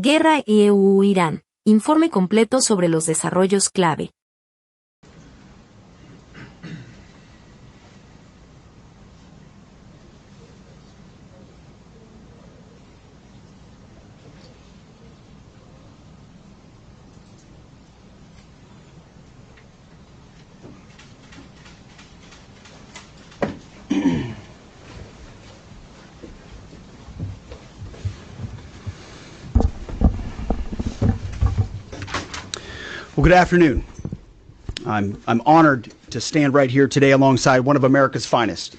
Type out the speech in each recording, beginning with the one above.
Guerra EU-Irán. Informe completo sobre los desarrollos clave. Well, good afternoon. I'm honored to stand right here today alongside one of America's finest,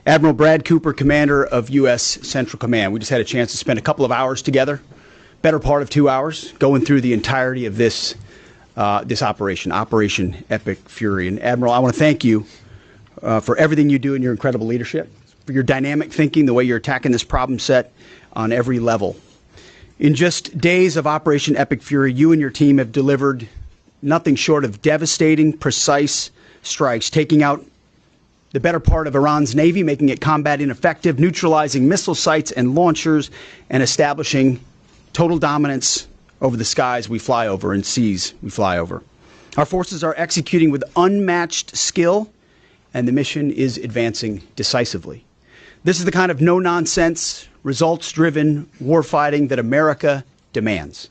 Admiral Brad Cooper, Commander of U.S. Central Command. We just had a chance to spend a couple of hours together, better part of 2 hours, going through the entirety of this operation, Operation Epic Fury. And Admiral, I want to thank you for everything you do and your incredible leadership, for your dynamic thinking, the way you're attacking this problem set on every level. In just days of Operation Epic Fury, you and your team have delivered nothing short of devastating, precise strikes, taking out the better part of Iran's Navy, making it combat ineffective, neutralizing missile sites and launchers, and establishing total dominance over the skies we fly over and seas we fly over. Our forces are executing with unmatched skill, and the mission is advancing decisively. This is the kind of no-nonsense, results-driven warfighting that America demands.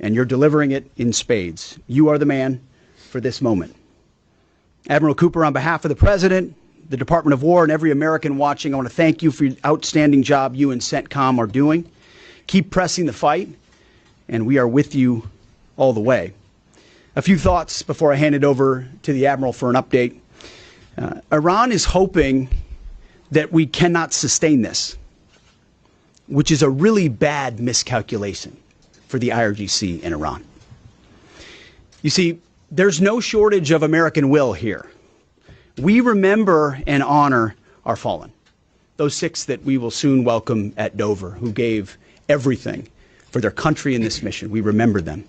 And you're delivering it in spades. You are the man for this moment. Admiral Cooper, on behalf of the President, the Department of War, and every American watching, I want to thank you for your outstanding job you and CENTCOM are doing. Keep pressing the fight, and we are with you all the way. A few thoughts before I hand it over to the Admiral for an update. Iran is hoping that we cannot sustain this, which is a really bad miscalculation for the IRGC in Iran. You see, there's no shortage of American will here. We remember and honor our fallen, those 6 that we will soon welcome at Dover, who gave everything for their country in this mission. We remember them.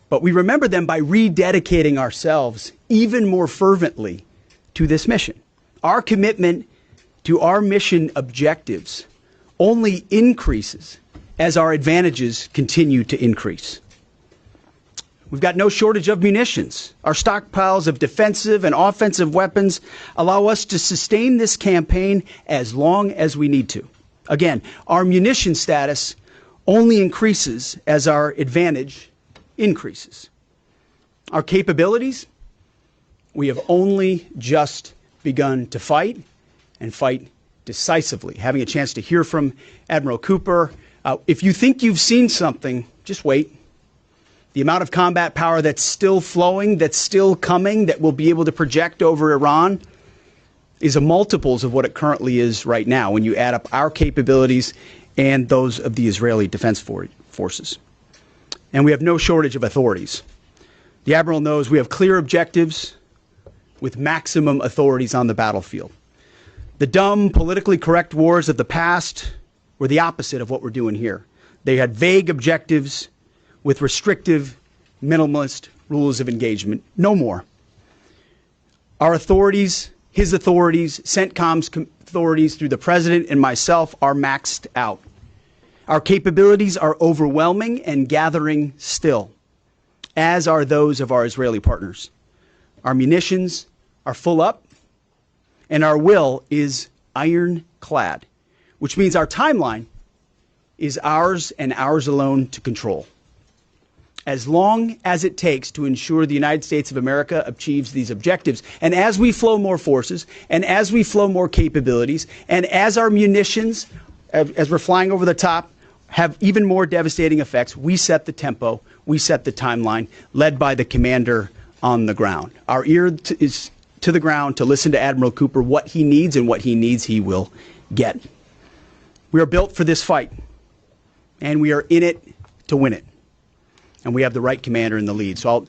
But we remember them by rededicating ourselves even more fervently to this mission. Our commitment to our mission objectives only increases as our advantages continue to increase. We've got no shortage of munitions. Our stockpiles of defensive and offensive weapons allow us to sustain this campaign as long as we need to. Again, our munition status only increases as our advantage increases. Our capabilities, we have only just begun to fight and fight decisively. Having a chance to hear from Admiral Cooper, if you think you've seen something, just wait. The amount of combat power that's still flowing, that's still coming, that will be able to project over Iran is a multiples of what it currently is right now when you add up our capabilities and those of the Israeli Defense Forces. And we have no shortage of authorities. The Admiral knows we have clear objectives with maximum authorities on the battlefield. The dumb, politically correct wars of the past were the opposite of what we're doing here. They had vague objectives with restrictive, minimalist rules of engagement. No more. Our authorities, his authorities, CENTCOM's authorities through the President and myself are maxed out. Our capabilities are overwhelming and gathering still, as are those of our Israeli partners. Our munitions are full up, and our will is ironclad, which means our timeline is ours and ours alone to control. As long as it takes to ensure the United States of America achieves these objectives, and as we flow more forces, and as we flow more capabilities, and as our munitions, as we're flying over the top, have even more devastating effects, we set the tempo, we set the timeline, led by the commander on the ground. Our ear is to the ground to listen to Admiral Cooper, what he needs, and what he needs he will get. We are built for this fight, and we are in it to win it. And we have the right commander in the lead. So I'll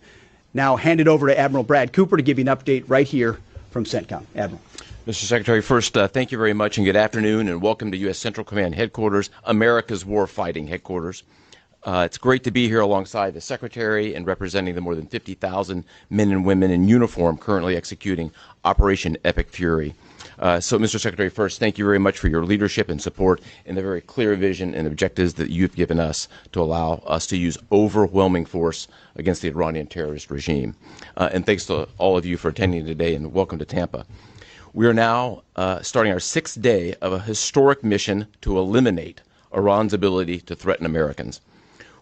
now hand it over to Admiral Brad Cooper to give you an update right here from CENTCOM. Admiral. Mr. Secretary, first, thank you very much and good afternoon and welcome to U.S. Central Command Headquarters, America's Warfighting Headquarters. It's great to be here alongside the Secretary and representing the more than 50,000 men and women in uniform currently executing Operation Epic Fury. So, Mr. Secretary, first, thank you very much for your leadership and support and the very clear vision and objectives that you've given us to allow us to use overwhelming force against the Iranian terrorist regime. And thanks to all of you for attending today, and welcome to Tampa. We are now starting our 6th day of a historic mission to eliminate Iran's ability to threaten Americans.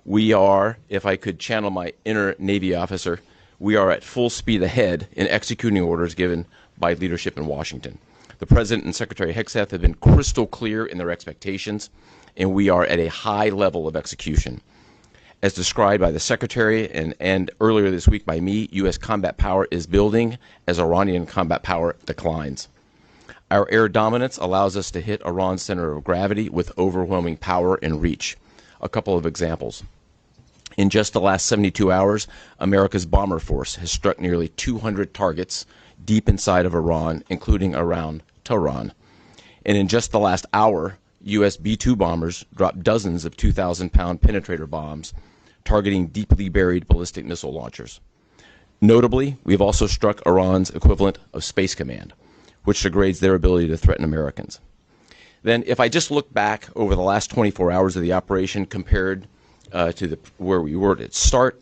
We are, if I could channel my inner Navy officer, we are at full speed ahead in executing orders given by leadership in Washington. The President and Secretary Hegseth have been crystal clear in their expectations, and we are at a high level of execution. As described by the Secretary and earlier this week by me, U.S. combat power is building as Iranian combat power declines. Our air dominance allows us to hit Iran's center of gravity with overwhelming power and reach. A couple of examples. In just the last 72 hours, America's bomber force has struck nearly 200 targets deep inside of Iran, including around Tehran. And in just the last hour, U.S. B-2 bombers dropped dozens of 2,000-pound penetrator bombs targeting deeply buried ballistic missile launchers. Notably, we've also struck Iran's equivalent of Space Command, which degrades their ability to threaten Americans. Then, if I just look back over the last 24 hours of the operation compared to where we were at its start,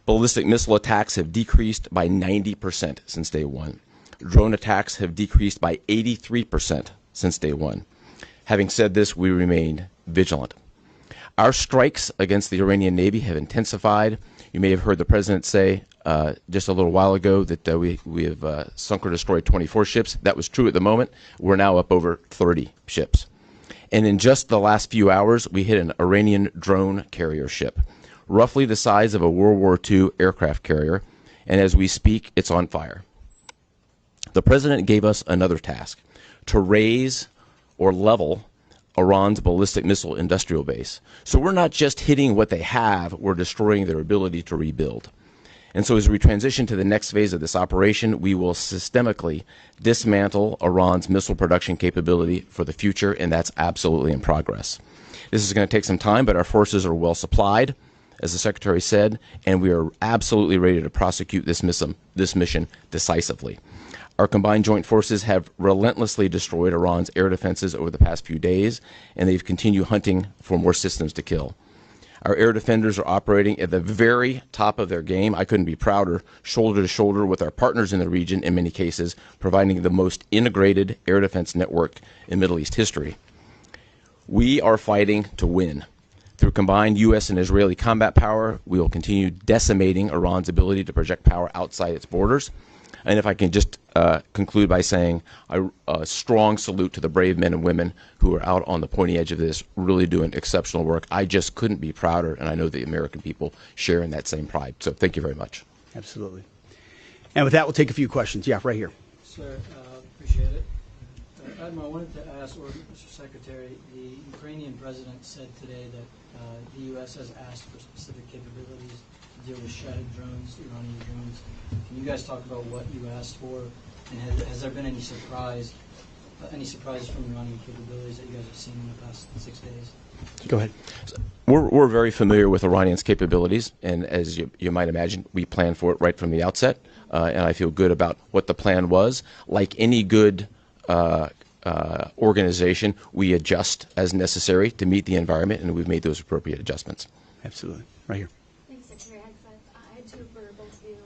ballistic missile attacks have decreased by 90% since day one. Drone attacks have decreased by 83% since day one. Having said this, we remain vigilant. Our strikes against the Iranian Navy have intensified. You may have heard the President say just a little while ago that we have sunk or destroyed 24 ships. That was true at the moment. We're now up over 30 ships. And in just the last few hours, we hit an Iranian drone carrier ship, roughly the size of a World War II aircraft carrier, and as we speak, it's on fire. The President gave us another task, to raise or level Iran's ballistic missile industrial base. So we're not just hitting what they have, we're destroying their ability to rebuild. And so as we transition to the next phase of this operation, we will systemically dismantle Iran's missile production capability for the future, and that's absolutely in progress. This is going to take some time, but our forces are well supplied, as the Secretary said, and we are absolutely ready to prosecute this mission decisively. Our combined joint forces have relentlessly destroyed Iran's air defenses over the past few days, and they've continued hunting for more systems to kill. Our air defenders are operating at the very top of their game. I couldn't be prouder, shoulder to shoulder with our partners in the region in many cases, providing the most integrated air defense network in Middle East history. We are fighting to win. Through combined U.S. and Israeli combat power, we will continue decimating Iran's ability to project power outside its borders. And if I can just conclude by saying a strong salute to the brave men and women who are out on the pointy edge of this, really doing exceptional work. I just couldn't be prouder, and I know the American people share in that same pride. So thank you very much. Absolutely. And with that, we'll take a few questions. Yeah, right here. Sir, appreciate it. Admiral, I wanted to ask, or Mr. Secretary, the Ukrainian president said today that the U.S. has asked for specific capabilities to deal with Shahid drones, Iranian drones. Can you guys talk about what you asked for, and has there been any surprises from Iranian capabilities that you guys have seen in the past 6 days? Go ahead. We're very familiar with Iranians' capabilities, and as you might imagine, we planned for it right from the outset, and I feel good about what the plan was. Like any good organization, we adjust as necessary to meet the environment, and we've made those appropriate adjustments. Absolutely. Right here. Thanks, Secretary Hegseth. I had two for both of you.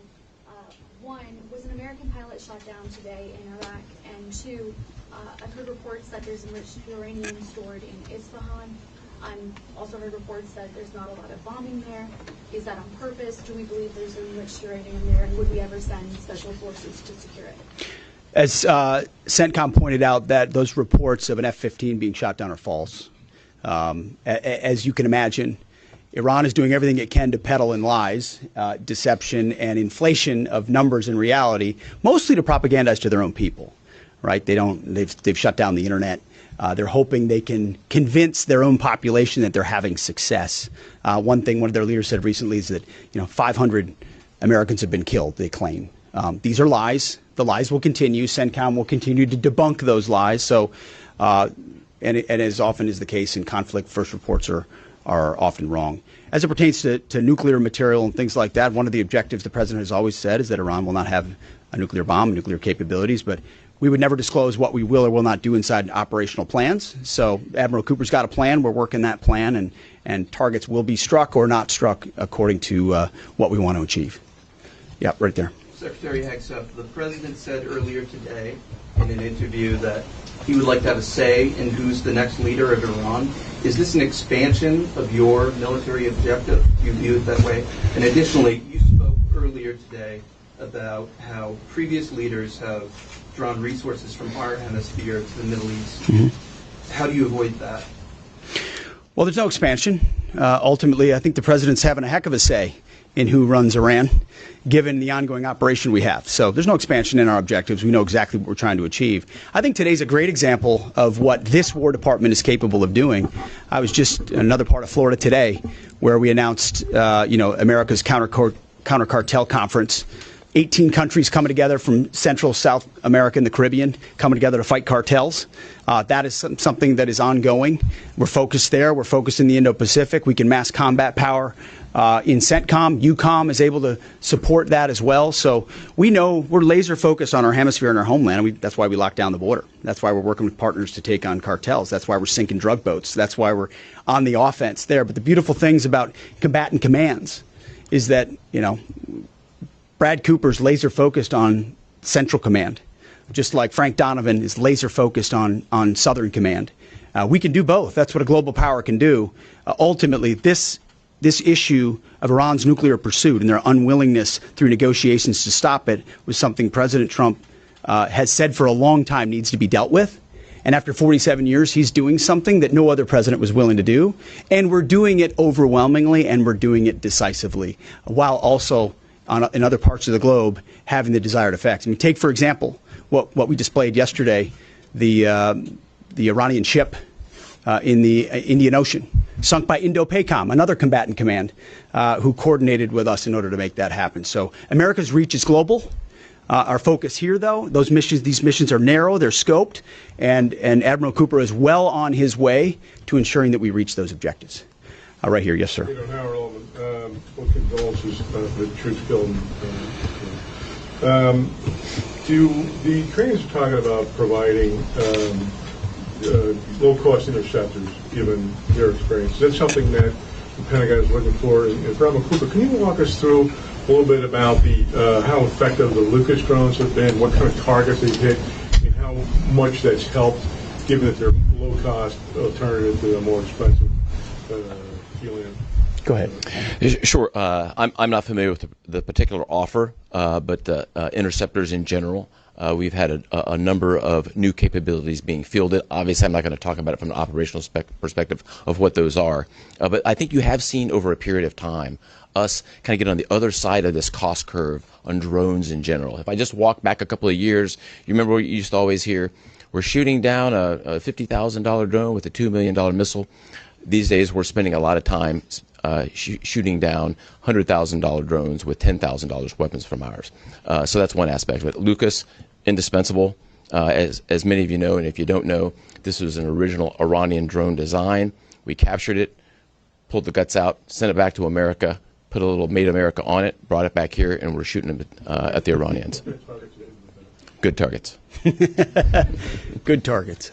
One, was an American pilot shot down today in Iraq? And two, I've heard reports that there's enriched uranium stored in Isfahan. I've also heard reports that there's not a lot of bombing there. Is that on purpose? Do we believe there's enriched uranium there? And would we ever send special forces to secure it? As CENTCOM pointed out, that those reports of an F-15 being shot down are false. As you can imagine, Iran is doing everything it can to peddle in lies, deception, and inflation of numbers in reality, mostly to propagandize to their own people. Right? They've shut down the internet. They're hoping they can convince their own population that they're having success. One thing one of their leaders said recently is that 500 Americans have been killed, they claim. These are lies. The lies will continue. CENTCOM will continue to debunk those lies. So, and as often is the case in conflict, first reports are often wrong. As it pertains to nuclear material and things like that, one of the objectives the president has always said is that Iran will not have a nuclear bomb, nuclear capabilities, but we would never disclose what we will or will not do inside operational plans. So Admiral Cooper's got a plan. We're working that plan, and targets will be struck or not struck according to what we want to achieve. Yeah, right there. Secretary Hegseth, the president said earlier today in an interview that he would like to have a say in who's the next leader of Iran. Is this an expansion of your military objective? Do you view it that way? And additionally, you spoke earlier today about how previous leaders have drawn resources from our hemisphere to the Middle East. Mm-hmm. How do you avoid that? Well, there's no expansion. Ultimately, I think the president's having a heck of a say in who runs Iran, given the ongoing operation we have. So there's no expansion in our objectives. We know exactly what we're trying to achieve. I think today's a great example of what this War Department is capable of doing. I was just in another part of Florida today where we announced, America's counter-cartel conference. 18 countries coming together from Central, South America, and the Caribbean, coming together to fight cartels. That is something that is ongoing. We're focused there. We're focused in the Indo-Pacific. We can mass combat power in CENTCOM. EUCOM is able to support that as well. So we know we're laser focused on our hemisphere and our homeland. That's why we locked down the border. That's why we're working with partners to take on cartels. That's why we're sinking drug boats. That's why we're on the offense there. But the beautiful things about combatant commands is that, Brad Cooper's laser focused on Central Command, just like Frank Donovan is laser focused on Southern Command. We can do both. That's what a global power can do. Ultimately, this issue of Iran's nuclear pursuit and their unwillingness through negotiations to stop it was something President Trump has said for a long time needs to be dealt with. And after 47 years, he's doing something that no other president was willing to do. And we're doing it overwhelmingly, and we're doing it decisively, while also in other parts of the globe having the desired effects. I mean, take, for example, what we displayed yesterday, the Iranian ship in the Indian Ocean, sunk by Indo-PACOM, another combatant command, who coordinated with us in order to make that happen. So America's reach is global. Our focus here, though, these missions are narrow, they're scoped, and Admiral Cooper is well on his way to ensuring that we reach those objectives. Right here, yes, sir. What condolences for the troops killed? The Ukrainians are talking about providing low-cost interceptors, given their experience. Is that something that the Pentagon is looking for? And Admiral Cooper, can you walk us through a little bit about how effective the Lucas drones have been, what kind of targets they've hit, and how much that's helped, given that they're low-cost alternative to a more expensive helium? Go ahead. Sure. I'm not familiar with the particular offer, but interceptors in general, we've had a number of new capabilities being fielded. Obviously, I'm not going to talk about it from an operational perspective of what those are. But I think you have seen over a period of time us kind of get on the other side of this cost curve on drones in general. If I just walk back a couple of years, you remember what you used to always hear? We're shooting down a $50,000 drone with a $2 million missile. These days, we're spending a lot of time shooting down $100,000 drones with $10,000 weapons from ours. So that's one aspect of it. Lucas, indispensable. As many of you know, and if you don't know, this was an original Iranian drone design. We captured it, pulled the guts out, sent it back to America, put a little Made America on it, brought it back here, and we're shooting them at the Iranians. Good targets. Good targets.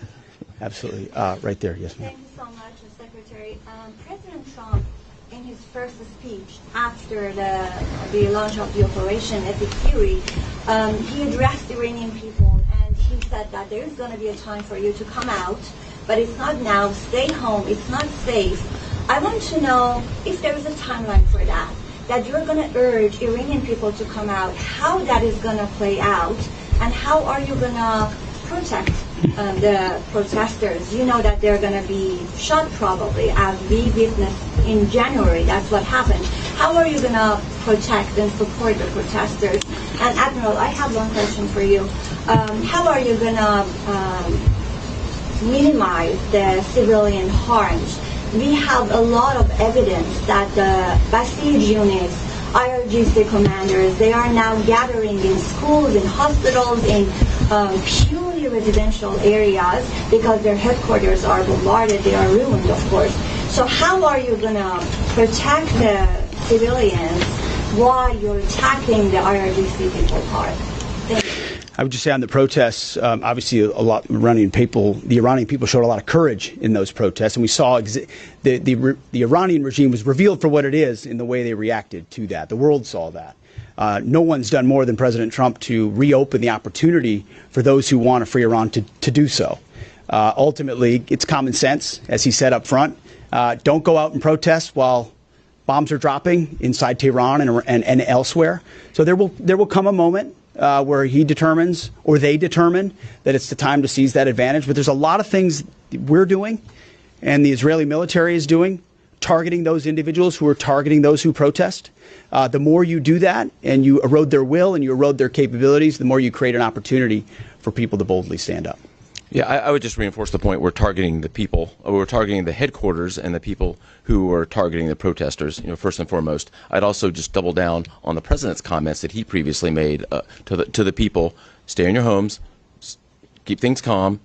Absolutely. Right there, yes, ma'am. Thank you so much, Secretary. President Trump, in his first speech after the launch of the Operation Epic Fury, he addressed Iranian people, and he said that there is going to be a time for you to come out, but it's not now. Stay home. It's not safe. I want to know if there is a timeline for that you're going to urge Iranian people to come out, how that is going to play out, and how are you going to protect the protesters? You know that they're going to be shot probably, as we witnessed in January. That's what happened. How are you going to protect and support the protesters? And Admiral, I have one question for you. How are you going to minimize the civilian harms? We have a lot of evidence that the Basij units, IRGC commanders, they are now gathering in schools, in hospitals, in purely residential areas because their headquarters are bombarded, they are ruined, of course. So how are you going to protect the civilians while you're attacking the IRGC people hard? Thank you. I would just say on the protests, obviously the Iranian people showed a lot of courage in those protests, and we saw the Iranian regime was revealed for what it is in the way they reacted to that. The world saw that. No one's done more than President Trump to reopen the opportunity for those who want a free Iran to do so. Ultimately, it's common sense, as he said up front. Don't go out and protest while bombs are dropping inside Tehran and elsewhere. So there will come a moment where he determines, or they determine, that it's the time to seize that advantage. But there's a lot of things we're doing and the Israeli military is doing, targeting those individuals who are targeting those who protest. The more you do that and you erode their will and you erode their capabilities, the more you create an opportunity for people to boldly stand up. Yeah, I would just reinforce the point. We're targeting the people. We're targeting the headquarters and the people who are targeting the protesters. First and foremost, I'd also just double down on the president's comments that he previously made to the people. Stay in your homes, keep things calm.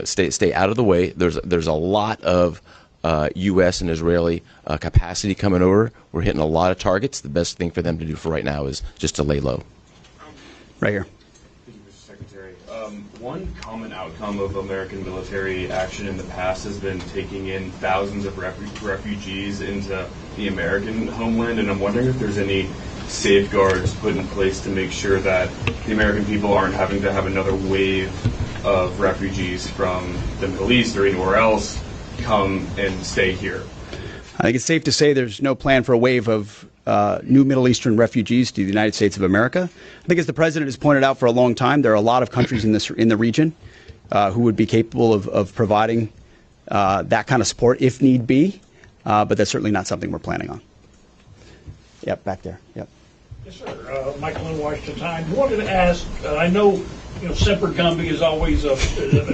Stay out of the way. There's a lot of U.S. and Israeli capacity coming over. We're hitting a lot of targets. The best thing for them to do for right now is just to lay low. Right here. Secretary, one common outcome of American military action in the past has been taking in thousands of refugees into the American homeland, and I'm wondering if there's any safeguards put in place to make sure that the American people aren't having to have another wave of refugees from the Middle East or anywhere else come and stay here. I think it's safe to say there's no plan for a wave of new Middle Eastern refugees to the United States of America. I think, as the president has pointed out for a long time, there are a lot of countries in the region who would be capable of providing that kind of support if need be, but that's certainly not something we're planning on. Yep, back there. Yep. Yes, sir. Michael in Washington Times. I wanted to ask, I know semper gumby is always a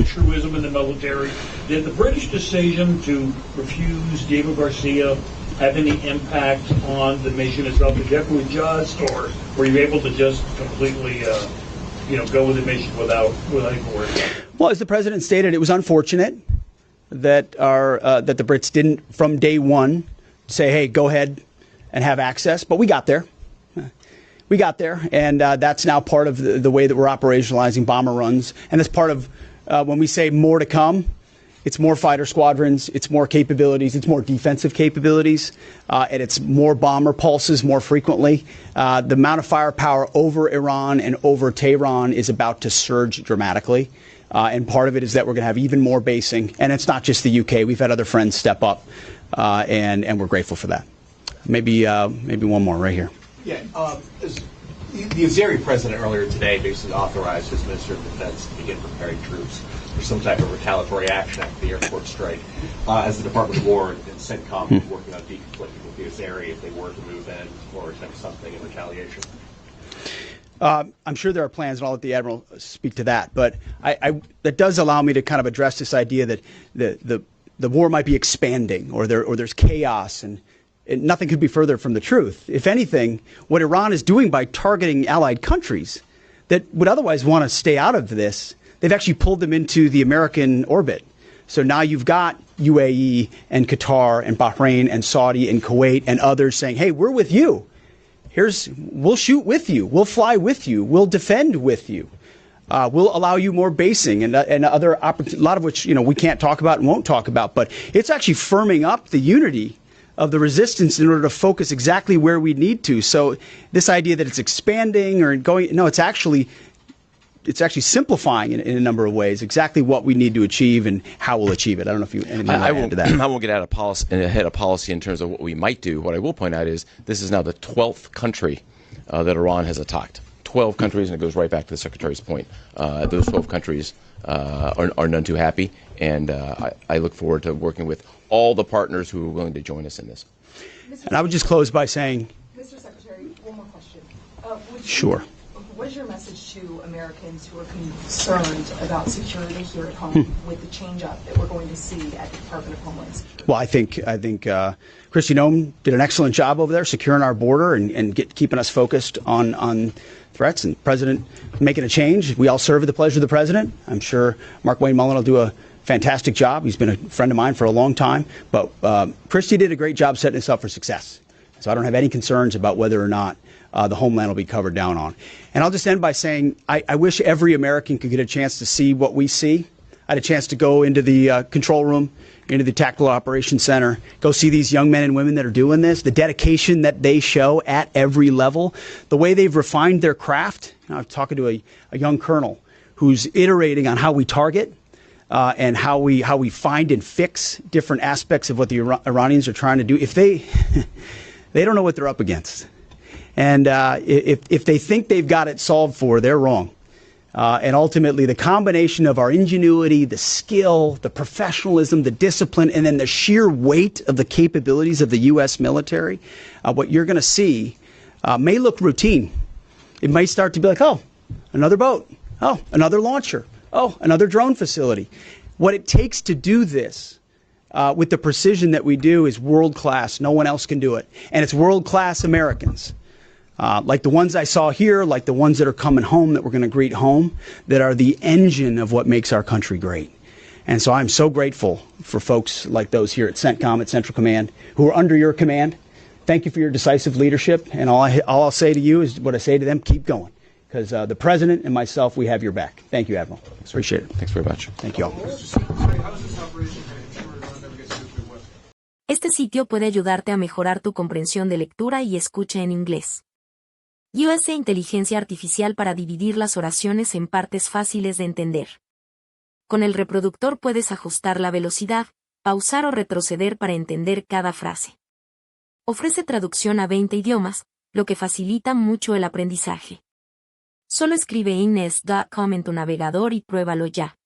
truism in the military. Did the British decision to refuse Diego Garcia have any impact on the mission itself? Did you have to adjust, or were you able to just completely, go with the mission without any worry? Well, as the president stated, it was unfortunate that that the Brits didn't, from day one, say, "Hey, go ahead and have access," but we got there. We got there, and that's now part of the way that we're operationalizing bomber runs. And that's part of when we say more to come, it's more fighter squadrons, it's more capabilities, it's more defensive capabilities, and it's more bomber pulses more frequently. The amount of firepower over Iran and over Tehran is about to surge dramatically. And part of it is that we're going to have even more basing. And it's not just the UK. We've had other friends step up, and we're grateful for that. Maybe one more right here. Yeah, the Azeri president earlier today basically authorized his Minister of Defense to begin preparing troops for some type of retaliatory action after the airport strike. As the Department of War and CENTCOM is working on deconflicting with the Azeri if they were to move in or attempt something in retaliation. I'm sure there are plans, and I'll let the Admiral speak to that. But that does allow me to kind of address this idea that the war might be expanding, or there's chaos, and nothing could be further from the truth. If anything, what Iran is doing by targeting allied countries that would otherwise want to stay out of this, they've actually pulled them into the American orbit. So now you've got UAE and Qatar and Bahrain and Saudi and Kuwait and others saying, "Hey, we're with you. We'll shoot with you. We'll fly with you. We'll defend with you. We'll allow you more basing and other opportunities," a lot of which we can't talk about and won't talk about. But it's actually firming up the unity of the resistance in order to focus exactly where we need to. So this idea that it's expanding or going, no, it's actually simplifying in a number of ways exactly what we need to achieve and how we'll achieve it. I don't know if you anything to add to that. I won't get out of policy ahead of policy in terms of what we might do. What I will point out is this is now the 12th country that Iran has attacked. 12 countries, and it goes right back to the Secretary's point. Those 12 countries are none too happy, and I look forward to working with all the partners who are willing to join us in this. And I would just close by saying, Mr. Secretary, one more question. Sure. What is your message to Americans who are concerned about security here at home with the change-up that we're going to see at the Department of Homeland Security? Well, I think Kristi Noem did an excellent job over there securing our border and keeping us focused on threats, and the President making a change. We all serve at the pleasure of the President. I'm sure Mark Wayne Mullen will do a fantastic job. He's been a friend of mine for a long time. But Kristi did a great job setting us up for success. So I don't have any concerns about whether or not the homeland will be covered down on. And I'll just end by saying I wish every American could get a chance to see what we see. I had a chance to go into the control room, into the Tactical Operations Center, go see these young men and women that are doing this, the dedication that they show at every level, the way they've refined their craft. I was talking to a young colonel who's iterating on how we target and how we find and fix different aspects of what the Iranians are trying to do. If they don't know what they're up against. And if they think they've got it solved for, they're wrong. And ultimately, the combination of our ingenuity, the skill, the professionalism, the discipline, and then the sheer weight of the capabilities of the U.S. military, what you're going to see may look routine. It might start to be like, oh, another boat. Oh, another launcher. Oh, another drone facility. What it takes to do this with the precision that we do is world-class. No one else can do it. And it's world-class Americans. Like the ones I saw here, like the ones that are coming home that we're going to greet home, that are the engine of what makes our country great. And so I'm so grateful for folks like those here at CENTCOM, at Central Command, who are under your command. Thank you for your decisive leadership. And all I'll say to you is what I say to them, keep going. Because the President and myself, we have your back. Thank you, Admiral. Appreciate it. Thanks very much. Thank you all. Este sitio puede ayudarte a mejorar tu comprensión de lectura y escucha en inglés. US Inteligencia Artificial para dividir las oraciones en partes fáciles de entender. Con el reproductor puedes ajustar la velocidad, pausar o retroceder para entender cada frase. Ofrece traducción a 20 idiomas, lo que facilita mucho el aprendizaje. Solo escribe inglés.com en tu navegador y pruébalo ya.